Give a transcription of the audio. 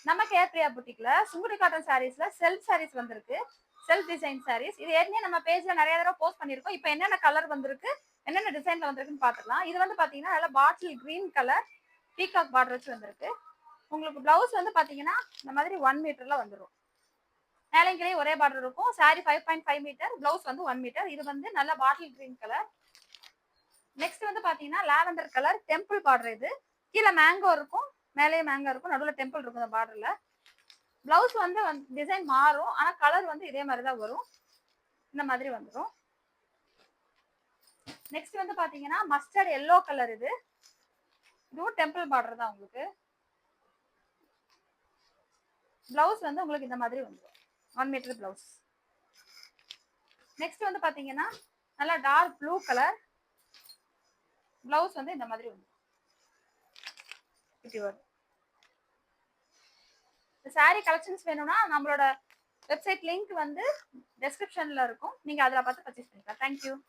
நம்ம கேர் பிரியா புட்டிக்ல சுங்குடி காட்டன் சாரீஸ்ல செல்ஃப் சாரீஸ் வந்திருக்கு. Self design saris. இது ஏற்கனவே நம்ம பேஜ்ல நிறைய தடவை போஸ்ட் பண்ணிருக்கோம். இப்போ என்னென்ன கலர் வந்திருக்கு, என்னென்ன டிசைன்ல வந்திருக்குன்னு பாத்துக்கலாம். இது வந்து பாத்தீங்கன்னா நல்ல bottle green colour peacock border வச்சு வந்திருக்கு. உங்களுக்கு பிளவுஸ் வந்து பாத்தீங்கன்னா இந்த மாதிரி 1 மீட்டர்ல வந்துடும். மேலங்கிலே ஒரே பார்டர் இருக்கும். சாரி 5.5 மீட்டர், பிளவுஸ் வந்து 1 மீட்டர். இது வந்து நல்ல பாட்டில் கிரீன் கலர். நெக்ஸ்ட் வந்து பாத்தீங்கன்னா லாவெண்டர் கலர் டெம்பிள் பார்டர். இது கீழே மேங்கோ இருக்கும், மேலேயே மேங்கோ இருக்கும், நடுவில் டெம்பிள் இருக்கும் இந்த பார்டர்ல. பிளவுஸ் வந்து டிசைன் மாறும், ஆனா கலர் வந்து இதே மாதிரி தான் வரும். இந்த மாதிரி வந்துடும். நெக்ஸ்ட் வந்து பாத்தீங்கன்னா மஸ்டர்ட் எல்லோ கலர். இதுவும் டெம்பிள் பார்டர் தான். உங்களுக்கு பிளவுஸ் வந்து உங்களுக்கு இந்த மாதிரி வந்துடும், 1 மீட்டர் பிளவுஸ். நெக்ஸ்ட் வந்து பாத்தீங்கன்னா நல்லா டார்க் ப்ளூ கலர். பிளவுஸ் வந்து இந்த மாதிரி வந்துடும். இப்படி வரும். இந்த சாரி கலெக்ஷன்ஸ் வேணும்னா நம்மளோட வெப்சைட் லிங்க் வந்து டெஸ்கிரிப்ஷன்ல இருக்கும். நீங்க அதில் பார்த்து பர்ச்சேஸ் பண்ணிக்கலாம். தேங்க்யூ.